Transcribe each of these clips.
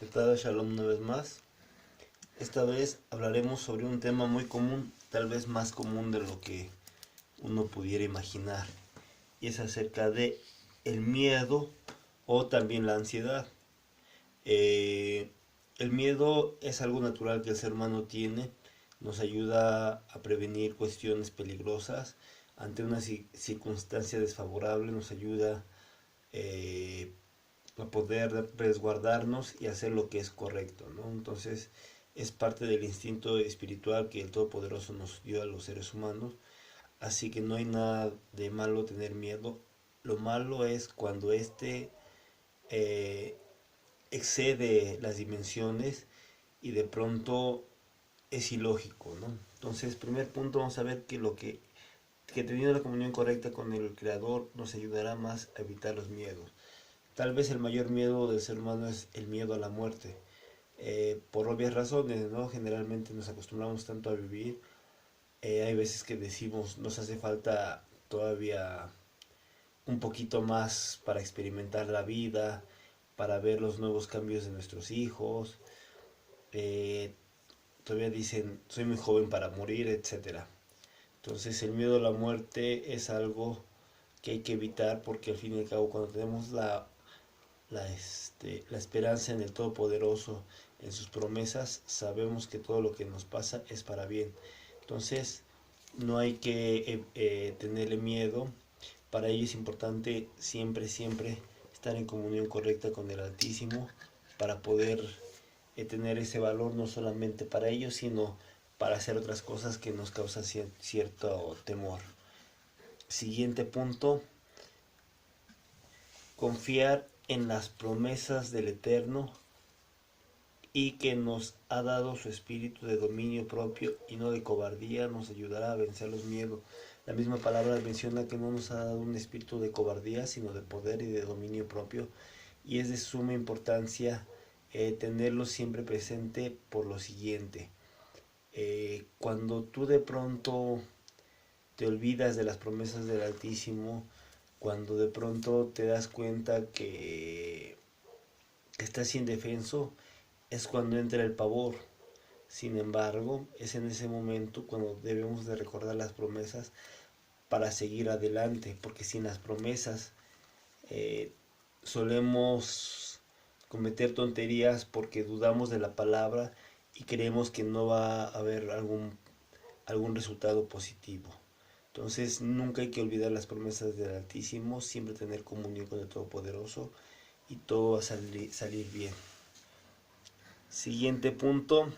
¿Qué tal? Shalom una vez más. Esta vez hablaremos sobre un tema muy común, tal vez más común de lo que uno pudiera imaginar, y es acerca de el miedo o también la ansiedad. Eh, el miedo es algo natural que el ser humano tiene, nos ayuda a prevenir cuestiones peligrosas ante una circunstancia desfavorable, nos ayuda eh, a poder resguardarnos y hacer lo que es correcto, ¿no? Entonces es parte del instinto espiritual que el Todopoderoso nos dio a los seres humanos, así que no hay nada de malo tener miedo. Lo malo es cuando eh, excede las dimensiones y de pronto es ilógico, ¿no? Entonces, primer punto, vamos a ver que teniendo la comunión correcta con el Creador nos ayudará más a evitar los miedos. Tal vez el mayor miedo del ser humano es el miedo a la muerte. Por obvias razones, ¿no? Generalmente nos acostumbramos tanto a vivir. Hay veces que decimos, nos hace falta todavía un poquito más para experimentar la vida, para ver los nuevos cambios de nuestros hijos. Eh, Todavía dicen, soy muy joven para morir, etcétera. Entonces el miedo a la muerte es algo que hay que evitar porque al fin y al cabo cuando tenemos la esperanza en el Todopoderoso, en sus promesas, sabemos que todo lo que nos pasa es para bien. Entonces, no hay que tenerle miedo. Para ello es importante siempre, siempre estar en comunión correcta con el Altísimo para poder tener ese valor no solamente para ellos, sino para hacer otras cosas que nos causan cierto temor. Siguiente punto, confiar en las promesas del Eterno y que nos ha dado su espíritu de dominio propio y no de cobardía, nos ayudará a vencer los miedos. La misma palabra menciona que no nos ha dado un espíritu de cobardía, sino de poder y de dominio propio. Y es de suma importancia tenerlo siempre presente por lo siguiente. Cuando tú de pronto te olvidas de las promesas del Altísimo, cuando de pronto te das cuenta que estás indefenso, es cuando entra el pavor. Sin embargo, es en ese momento cuando debemos de recordar las promesas para seguir adelante, porque sin las promesas eh, solemos cometer tonterías porque dudamos de la palabra y creemos que no va a haber algún resultado positivo. Entonces nunca hay que olvidar las promesas del Altísimo, siempre tener comunión con el Todopoderoso y todo va a salir bien. Siguiente punto,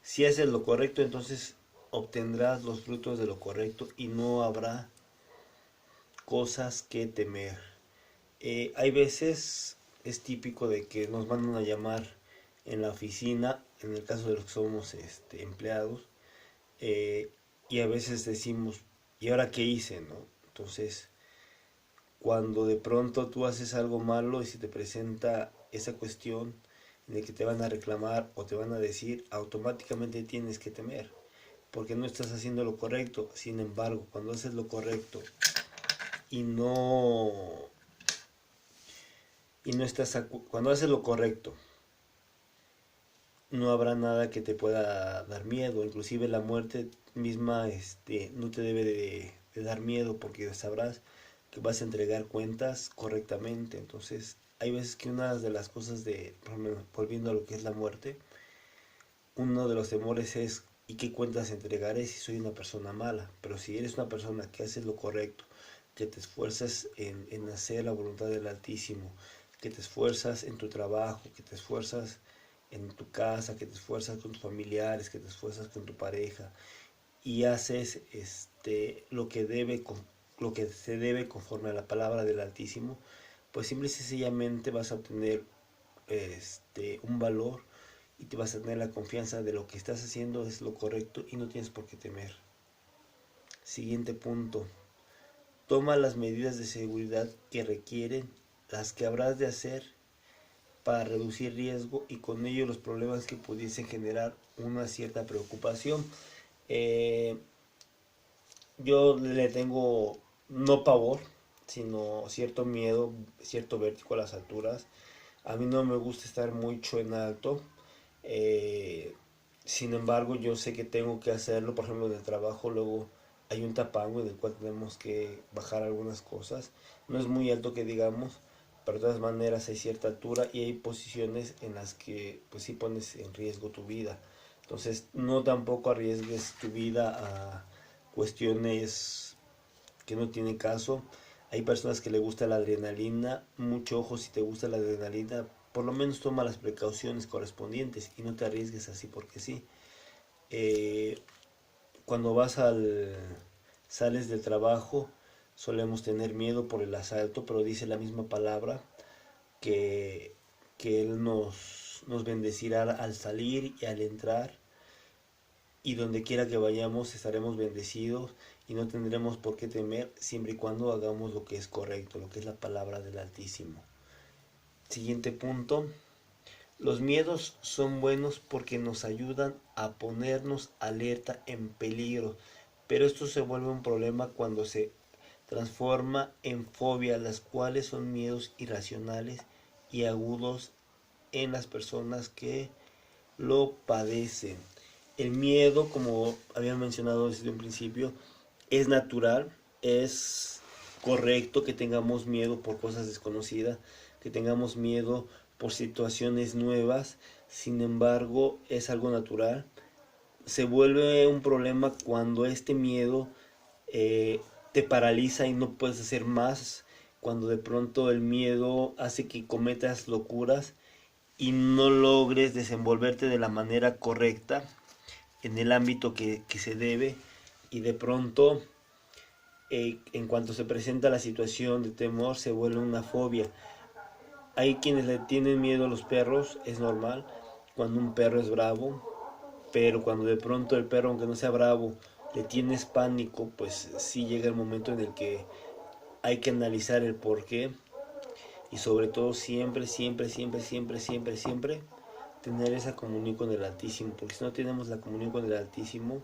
si haces lo correcto, entonces obtendrás los frutos de lo correcto y no habrá cosas que temer. Hay veces, es típico de que nos mandan a llamar en la oficina, en el caso de los que somos empleados, eh, y a veces decimos, ¿y ahora qué hice? ¿No? Entonces, cuando de pronto tú haces algo malo y se te presenta esa cuestión en la que te van a reclamar o te van a decir, automáticamente tienes que temer, porque no estás haciendo lo correcto. Sin embargo, cuando haces lo correcto y no estás cuando haces lo correcto, no habrá nada que te pueda dar miedo, inclusive la muerte misma no te debe de dar miedo porque sabrás que vas a entregar cuentas correctamente. Entonces, hay veces que una de las cosas por ejemplo, volviendo a lo que es la muerte, uno de los temores es ¿y qué cuentas entregaré si soy una persona mala? Pero si eres una persona que haces lo correcto, que te esfuerzas en hacer la voluntad del Altísimo, que te esfuerzas en tu trabajo, que te esfuerzas en tu casa, que te esfuerzas con tus familiares, que te esfuerzas con tu pareja y haces lo que se debe conforme a la palabra del Altísimo, pues simple y sencillamente vas a obtener un valor y te vas a tener la confianza de lo que estás haciendo es lo correcto y no tienes por qué temer. Siguiente punto. Toma las medidas de seguridad que requieren, las que habrás de hacer para reducir riesgo y con ello los problemas que pudiesen generar una cierta preocupación. Eh, yo le tengo no pavor, sino cierto miedo, cierto vértigo a las alturas. A mí no me gusta estar mucho en alto. eh, Sin embargo, yo sé que tengo que hacerlo. Por ejemplo, en el trabajo luego hay un tapango en el cual tenemos que bajar algunas cosas. No es muy alto que digamos, pero de todas maneras hay cierta altura y hay posiciones en las que pues sí pones en riesgo tu vida. Entonces no tampoco arriesgues tu vida a cuestiones que no tienen caso. Hay personas que le gusta la adrenalina. Mucho ojo, si te gusta la adrenalina, por lo menos toma las precauciones correspondientes y no te arriesgues así porque sí. Eh, Cuando sales del trabajo, solemos tener miedo por el asalto, pero dice la misma palabra que, que Él nos bendecirá al salir y al entrar, y donde quiera que vayamos estaremos bendecidos y no tendremos por qué temer siempre y cuando hagamos lo que es correcto, lo que es la palabra del Altísimo. Siguiente punto. Los miedos son buenos porque nos ayudan a ponernos alerta en peligro, pero esto se vuelve un problema cuando se transforma en fobia, las cuales son miedos irracionales y agudos en las personas que lo padecen. El miedo, como había mencionado desde un principio, es natural, es correcto que tengamos miedo por cosas desconocidas, que tengamos miedo por situaciones nuevas. Sin embargo, es algo natural. Se vuelve un problema cuando este miedo te paraliza y no puedes hacer más, cuando de pronto el miedo hace que cometas locuras y no logres desenvolverte de la manera correcta en el ámbito que se debe, y de pronto en cuanto se presenta la situación de temor se vuelve una fobia. Hay quienes le tienen miedo a los perros, es normal cuando un perro es bravo, pero cuando de pronto el perro, aunque no sea bravo, le tienes pánico, pues sí llega el momento en el que hay que analizar el por qué, y sobre todo siempre, siempre, siempre, siempre, siempre, siempre tener esa comunión con el Altísimo, porque si no tenemos la comunión con el Altísimo,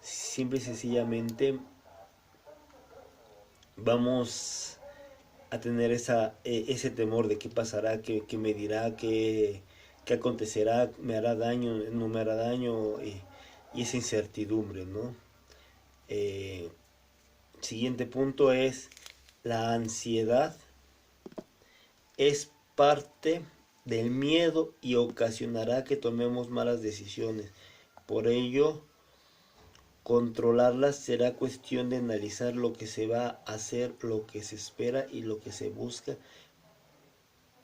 simple y sencillamente vamos a tener ese temor de qué pasará, qué me dirá, qué acontecerá, me hará daño, no me hará daño, y esa incertidumbre, ¿no? Eh, Siguiente punto es la ansiedad. Es parte del miedo y ocasionará que tomemos malas decisiones. Por ello, controlarlas será cuestión de analizar lo que se va a hacer, lo que se espera y lo que se busca.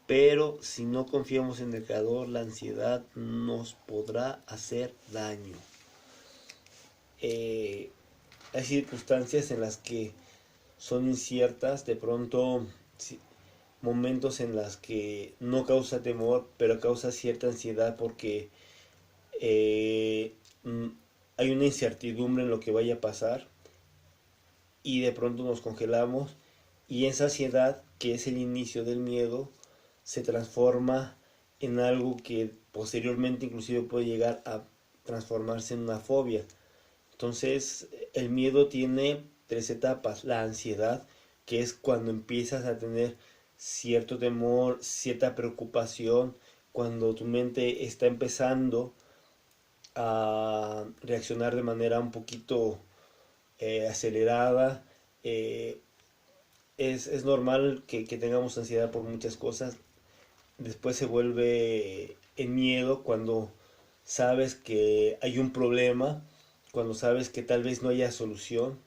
Pero si no confiamos en el Creador, la ansiedad nos podrá hacer daño. Hay circunstancias en las que son inciertas, de pronto momentos en las que no causa temor, pero causa cierta ansiedad porque eh, hay una incertidumbre en lo que vaya a pasar, y de pronto nos congelamos, y esa ansiedad, que es el inicio del miedo, se transforma en algo que posteriormente inclusive puede llegar a transformarse en una fobia. Entonces el miedo tiene tres etapas. La ansiedad, que es cuando empiezas a tener cierto temor, cierta preocupación, cuando tu mente está empezando a reaccionar de manera un poquito acelerada. eh, es normal que tengamos ansiedad por muchas cosas. Después se vuelve en miedo cuando sabes que hay un problema, cuando sabes que tal vez no haya solución.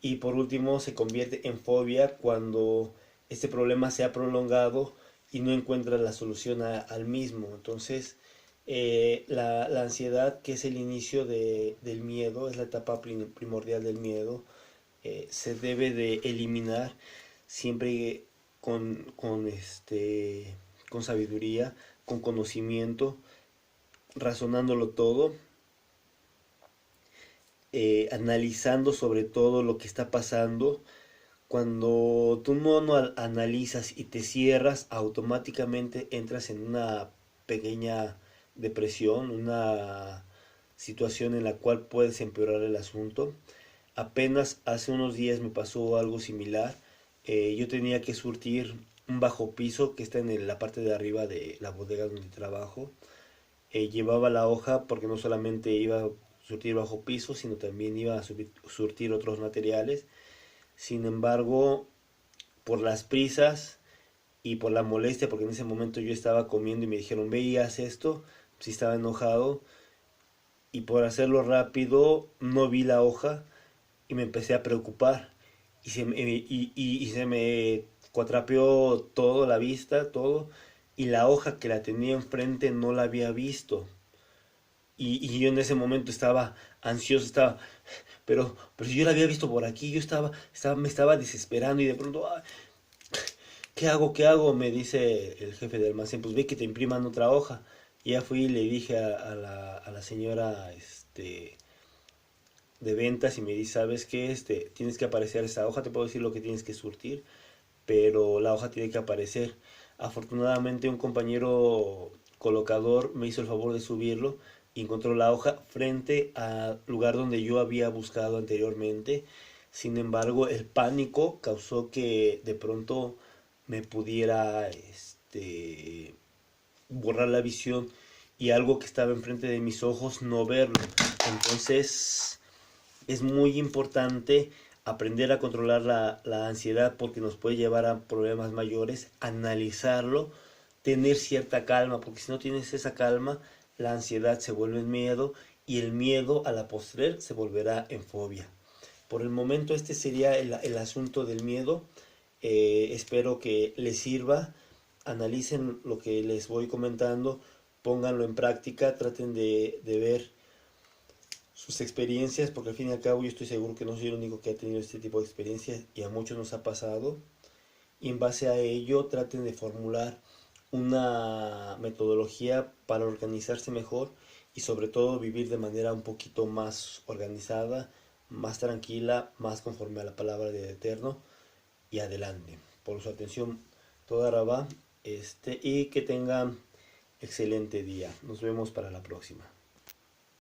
Y por último se convierte en fobia cuando este problema se ha prolongado y no encuentras la solución al mismo. Entonces la ansiedad, que es el inicio del miedo, es la etapa primordial del miedo, se debe de eliminar siempre con sabiduría, con conocimiento, razonándolo todo, analizando sobre todo lo que está pasando. Cuando tú no analizas y te cierras, automáticamente entras en una pequeña depresión, una situación en la cual puedes empeorar el asunto. Apenas hace unos días me pasó algo similar. yo tenía que surtir un bajo piso que está en la parte de arriba de la bodega donde trabajo. Llevaba la hoja porque no solamente iba a surtir bajo piso, sino también iba a surtir otros materiales. Sin embargo, por las prisas y por la molestia, porque en ese momento yo estaba comiendo y me dijeron, ve y haz esto, si estaba enojado, y por hacerlo rápido no vi la hoja y me empecé a preocupar y se me cuatrapeó todo, la vista, todo, y la hoja que la tenía enfrente no la había visto. Y yo en ese momento estaba ansioso, pero si yo la había visto por aquí, me estaba desesperando y de pronto, "Ay, ¿qué hago? ¿Qué hago?" Me dice el jefe del almacén, pues ve que te impriman otra hoja. Y ya fui y le dije a la señora de ventas y me dice, ¿sabes qué? Tienes que aparecer esa hoja, te puedo decir lo que tienes que surtir, pero la hoja tiene que aparecer. Afortunadamente un compañero colocador me hizo el favor de subirlo y encontró la hoja frente al lugar donde yo había buscado anteriormente. Sin embargo, el pánico causó que de pronto me pudiera borrar la visión y algo que estaba enfrente de mis ojos no verlo. Entonces es muy importante aprender a controlar la ansiedad porque nos puede llevar a problemas mayores, analizarlo, tener cierta calma, porque si no tienes esa calma, la ansiedad se vuelve en miedo y el miedo a la postre se volverá en fobia. Por el momento este sería el asunto del miedo. Espero que les sirva, analicen lo que les voy comentando, pónganlo en práctica, traten de ver sus experiencias, porque al fin y al cabo yo estoy seguro que no soy el único que ha tenido este tipo de experiencias y a muchos nos ha pasado. Y en base a ello traten de formular una metodología para organizarse mejor y sobre todo vivir de manera un poquito más organizada, más tranquila, más conforme a la palabra del Eterno y adelante. Por su atención, toda Rabá, y que tengan excelente día. Nos vemos para la próxima.